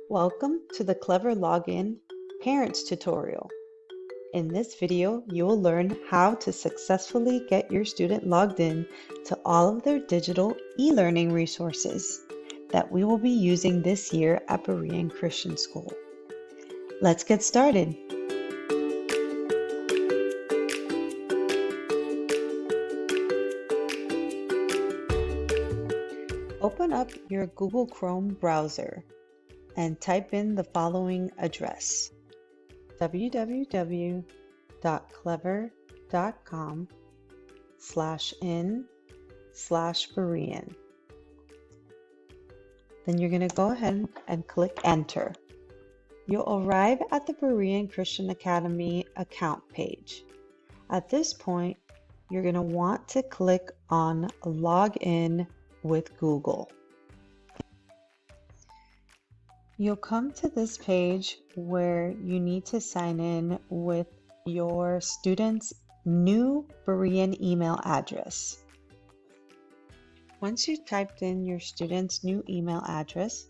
Welcome to the Clever Login Parents tutorial. In this video, you will learn how to successfully get your student logged in to all of their digital e-learning resources that we will be using this year at Berean Christian School. Let's get started. Open up your Google Chrome browser and type in the following address: www.clever.com/in/Berean. Then you're going to go ahead and click enter. You'll arrive at the Berean Christian Academy account page. At this point, you're going to want to click on Log In with Google. You'll come to this page where you need to sign in with your student's new Berean email address. Once you've typed in your student's new email address,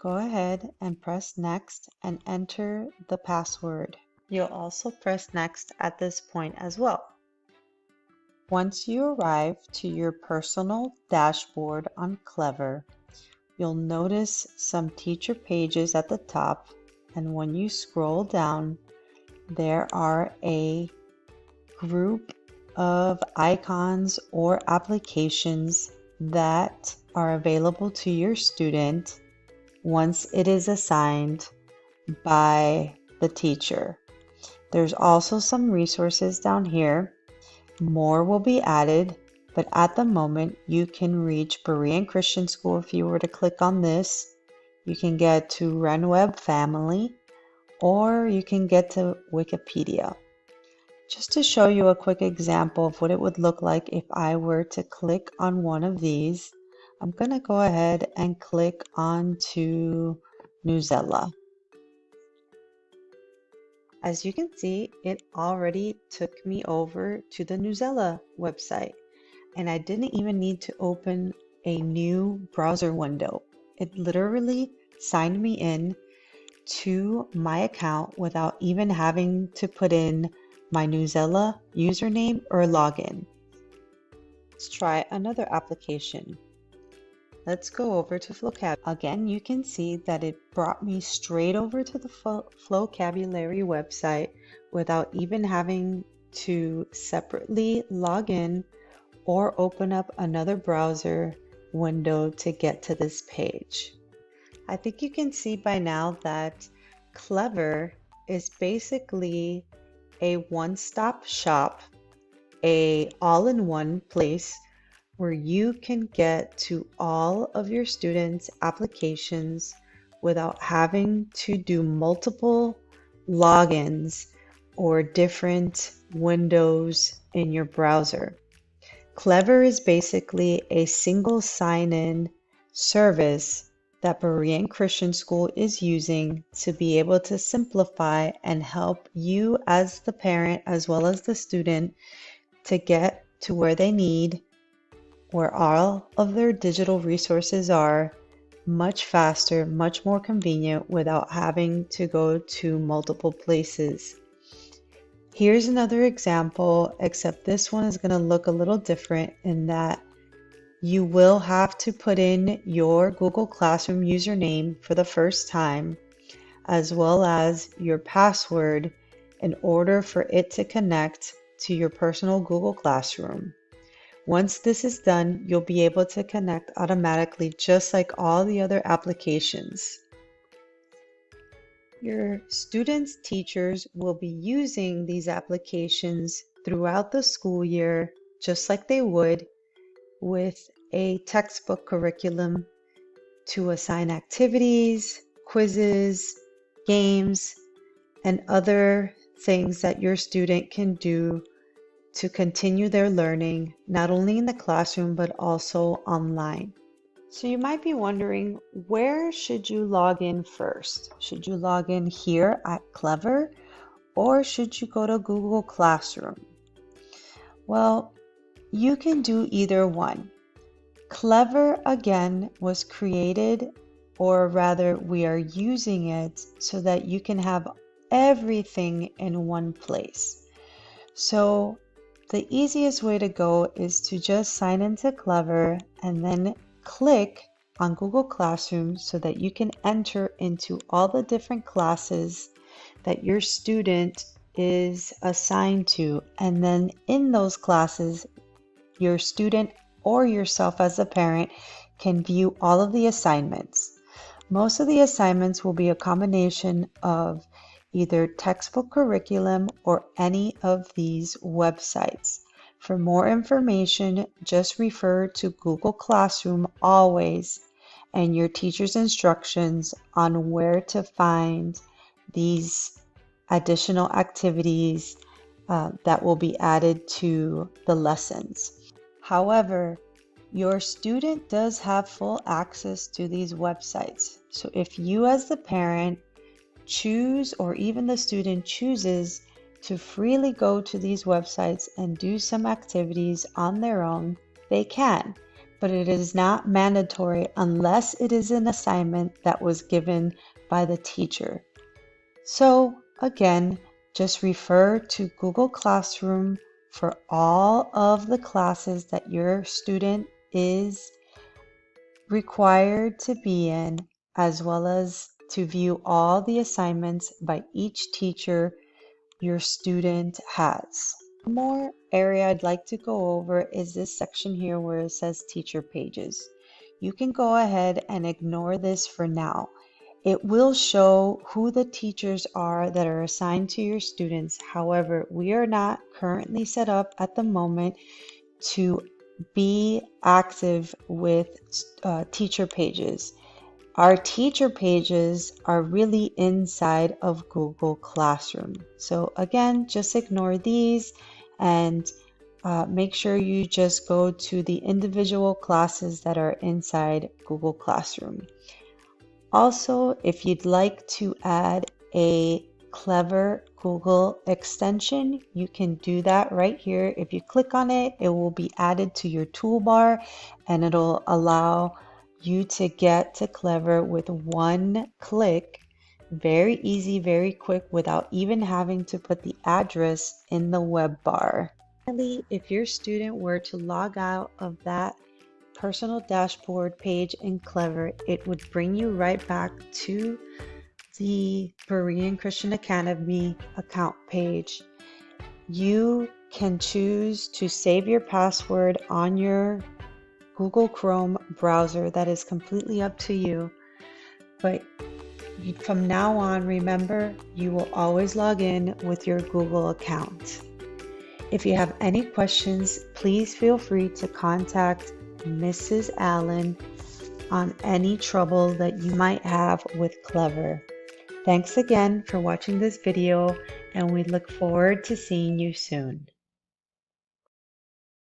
go ahead and press next and enter the password. You'll also press next at this point as well. Once you arrive to your personal dashboard on Clever, you'll notice some teacher pages at the top, and when you scroll down, there are a group of icons or applications that are available to your student once it is assigned by the teacher. There's also some resources down here. More will be added, but at the moment you can reach Berean Christian School. If you were to click on this, you can get to RenWeb Family, or you can get to Wikipedia. Just to show you a quick example of what it would look like if I were to click on one of these, I'm going to go ahead and click on to Newsela. As you can see, it already took me over to the Newsela website, and I didn't even need to open a new browser window. It literally signed me in to my account without even having to put in my Newsela username or login. Let's try another application. Let's go over to Flocabulary. Again, you can see that it brought me straight over to the Flocabulary website without even having to separately log in or open up another browser window to get to this page. I think you can see by now that Clever is basically a one-stop shop, a all-in-one place where you can get to all of your students' applications without having to do multiple logins or different windows in your browser. Clever is basically a single sign-in service that Berean Christian School is using to be able to simplify and help you as the parent as well as the student to get to where they need, where all of their digital resources are, much faster, much more convenient without having to go to multiple places. Here's another example, except this one is going to look a little different in that you will have to put in your Google Classroom username for the first time, as well as your password in order for it to connect to your personal Google Classroom. Once this is done, you'll be able to connect automatically just like all the other applications. Your students' teachers will be using these applications throughout the school year, just like they would with a textbook curriculum, to assign activities, quizzes, games, and other things that your student can do to continue their learning, not only in the classroom, but also online. So you might be wondering, where should you log in first? Should you log in here at Clever, or should you go to Google Classroom? Well, you can do either one. Clever, again, was created or rather we are using it so that you can have everything in one place. So the easiest way to go is to just sign into Clever and then click on Google Classroom so that you can enter into all the different classes that your student is assigned to. And then in those classes, your student or yourself as a parent can view all of the assignments. Most of the assignments will be a combination of either textbook curriculum or any of these websites. For more information, just refer to Google Classroom always and your teacher's instructions on where to find these additional activities that will be added to the lessons. However, your student does have full access to these websites. So if you as the parent choose, or even the student chooses, to freely go to these websites and do some activities on their own, they can. But it is not mandatory unless it is an assignment that was given by the teacher. So again, just refer to Google Classroom for all of the classes that your student is required to be in, as well as to view all the assignments by each teacher your student has. One more area I'd like to go over is this section here where it says teacher pages. You can go ahead and ignore this for now. It will show who the teachers are that are assigned to your students. However, we are not currently set up at the moment to be active with teacher pages. Our teacher pages are really inside of Google Classroom. So again, just ignore these and make sure you just go to the individual classes that are inside Google Classroom. Also, if you'd like to add a Clever Google extension, you can do that right here. If you click on it, it will be added to your toolbar and it'll allow you to get to Clever with one click. Very easy, very quick, without even having to put the address in the web bar. Finally, if your student were to log out of that personal dashboard page in Clever, it would bring you right back to the Berean Christian Academy account page. You can choose to save your password on your Google Chrome browser. That is completely up to you. But from now on, remember, you will always log in with your Google account. If you have any questions, please feel free to contact Mrs. Allen on any trouble that you might have with Clever. Thanks again for watching this video, and we look forward to seeing you soon.